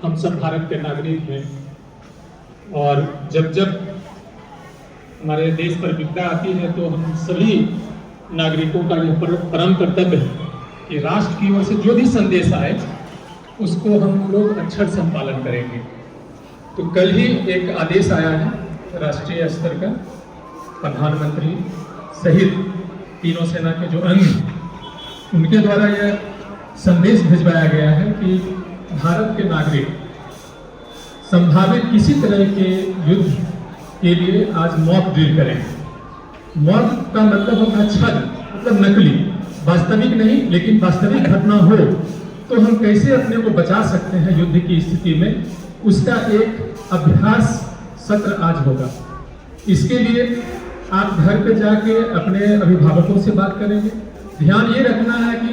हम सब भारत के नागरिक हैं और जब जब हमारे देश पर विपदा आती है तो हम सभी नागरिकों का यह परम कर्तव्य है कि राष्ट्र की ओर से जो भी संदेश आए उसको हम लोग अक्षर से पालन करेंगे। तो कल ही एक आदेश आया है राष्ट्रीय स्तर का, प्रधानमंत्री सहित तीनों सेना के जो अंग उनके द्वारा यह संदेश भिजवाया गया है कि भारत के नागरिक संभावित किसी तरह के युद्ध के लिए आज मॉक ड्रिल करें। मॉक का मतलब होता है छल, मतलब नकली, वास्तविक नहीं, लेकिन वास्तविक घटना हो तो हम कैसे अपने को बचा सकते हैं युद्ध की स्थिति में, उसका एक अभ्यास सत्र आज होगा। इसके लिए आप घर पे जाके अपने अभिभावकों से बात करेंगे। ध्यान ये रखना है कि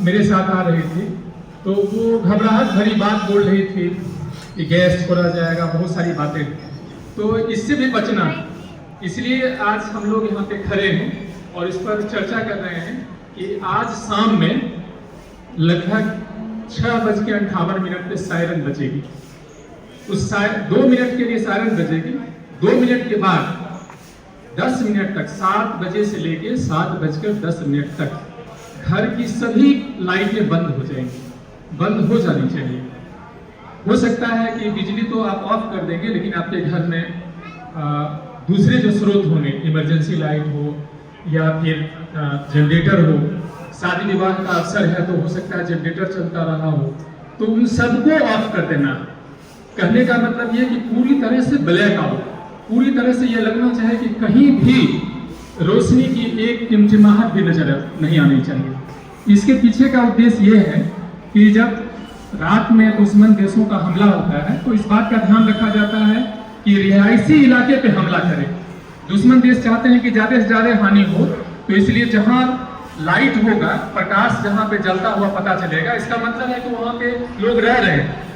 मेरे साथ आ रही थी तो वो घबराहट भरी बात बोल रही थी कि गैस छोड़ा जाएगा, बहुत सारी बातें, तो इससे भी बचना। इसलिए आज हम लोग यहाँ पे खड़े हैं और इस पर चर्चा कर रहे हैं कि आज शाम में लगभग 6:58 पे सायरन बजेगी। उस 2 मिनट के लिए सायरन बजेगी। 2 मिनट के बाद 10 मिनट तक, 7 बजे से लेके 7:10 तक घर की सभी लाइटें बंद हो जाएंगी, बंद हो जानी चाहिए। हो सकता है कि बिजली तो आप ऑफ कर देंगे, लेकिन आपके घर में दूसरे जो स्रोत होंगे, इमरजेंसी लाइट हो या फिर जनरेटर हो, शादी विवाह का अवसर है तो हो सकता है जनरेटर चलता रहा हो, तो उन सबको ऑफ कर देना। कहने का मतलब ये कि पूरी तरह से ब्लैक आउट, पूरी तरह से ये लगना चाहिए कि कहीं भी रोशनी की एक टिमटिमाहट भी नजर नहीं आनी चाहिए। इसके पीछे का उद्देश्य ये है कि जब रात में दुश्मन देशों का हमला होता है तो इस बात का ध्यान रखा जाता है कि रिहायशी इलाके पे हमला करें। दुश्मन देश चाहते हैं कि ज्यादा से ज्यादा हानि हो, तो इसलिए जहां लाइट होगा, प्रकाश जहां पे जलता हुआ पता चलेगा, इसका मतलब है कि वहां पे लोग रह रहे हैं।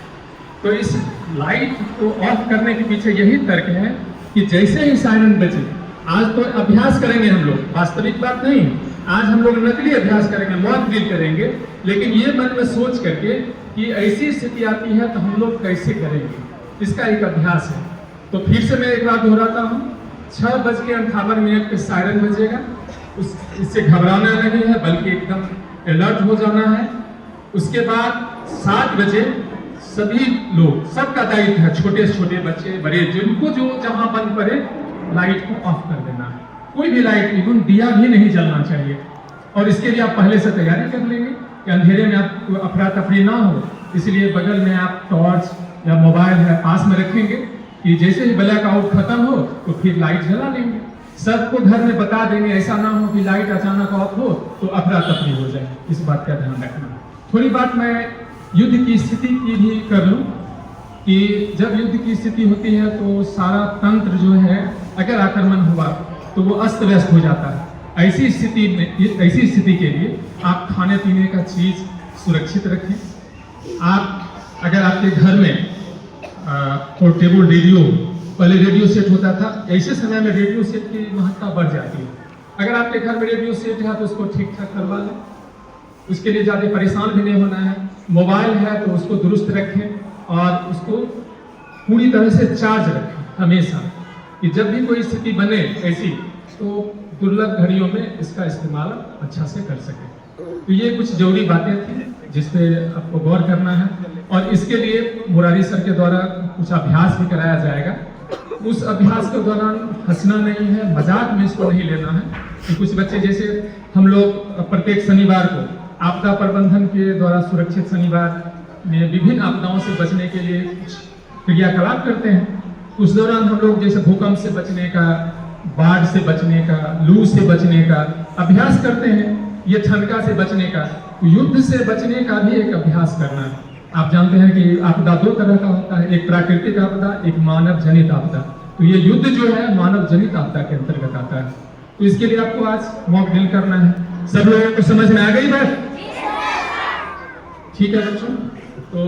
तो इस लाइट को ऑफ करने के पीछे यही तर्क है कि जैसे ही सायरन बजे, आज तो अभ्यास करेंगे हम लोग, वास्तविक बात नहीं, आज हम लोग नकली अभ्यास करेंगे, मॉक ड्रिल करेंगे, लेकिन ये मन में सोच करके कि ऐसी स्थिति आती है तो हम लोग कैसे करेंगे, इसका एक अभ्यास है। तो फिर से मैं एक बार दोहराता हूँ, 6:58 पे सायरन बजेगा। इससे घबराना नहीं है, बल्कि एकदम अलर्ट हो जाना है। उसके बाद 7 बजे सभी लोग, सबका दायित्व है, छोटे से छोटे बच्चे, बड़े, जिनको जो जहां बंद पड़े लाइट को ऑफ कर देना है। कोई भी लाइट, इवन दिया भी नहीं जलना चाहिए। और इसके लिए आप पहले से तैयारी कर लेंगे कि अंधेरे में आप अफरा तफरी ना हो, इसलिए बगल में आप टॉर्च या मोबाइल है पास में रखेंगे कि जैसे ही ब्लैक आउट खत्म हो तो फिर लाइट जला लेंगे। सबको घर में बता देंगे, ऐसा ना हो कि लाइट अचानक ऑफ हो तो अफरा तफरी हो जाए, इस बात का ध्यान रखना। थोड़ी बात मैं युद्ध की स्थिति की भी कर लूं कि जब युद्ध की स्थिति होती है तो सारा तंत्र जो है, अगर आक्रमण हुआ तो वो अस्त व्यस्त हो जाता है। ऐसी स्थिति के लिए आप खाने पीने का चीज सुरक्षित रखें। आप अगर आपके घर में पोर्टेबल रेडियो, पहले रेडियो सेट होता था, ऐसे समय में रेडियो सेट की महत्ता बढ़ जाती है। अगर आपके घर में रेडियो सेट है तो उसको ठीक ठाक करवा लें, उसके लिए ज़्यादा परेशान भी नहीं होना है। मोबाइल है तो उसको दुरुस्त रखें और उसको पूरी तरह से चार्ज रखें हमेशा, कि जब भी कोई स्थिति बने ऐसी तो दुर्लभ घड़ियों में इसका इस्तेमाल अच्छा से कर सकें। तो ये कुछ जरूरी बातें थी जिस पे आपको गौर करना है, और इसके लिए मुरारी सर के द्वारा कुछ अभ्यास भी कराया जाएगा। उस अभ्यास के दौरान हंसना नहीं है, मजाक में इसको नहीं लेना है कि कुछ बच्चे, जैसे हम लोग प्रत्येक शनिवार को आपदा प्रबंधन के द्वारा सुरक्षित शनिवार में विभिन्न आपदाओं से बचने के लिए कुछ क्रियाकलाप करते हैं। उस दौरान हम लोग जैसे भूकंप से बचने का, बाढ़ से बचने का, लू से बचने का अभ्यास करते हैं, ये ठनका से बचने का, युद्ध से बचने का भी एक अभ्यास करना है। आप जानते हैं कि आपदा 2 तरह का होता है, एक प्राकृतिक आपदा, एक मानव जनित आपदा। तो ये युद्ध जो है मानव जनित आपदा के अंतर्गत आता है। तो इसके लिए आपको आज मॉक ड्रिल करना है। सब लोगों को समझ में आ गई बात? ठीक है बच्चों, तो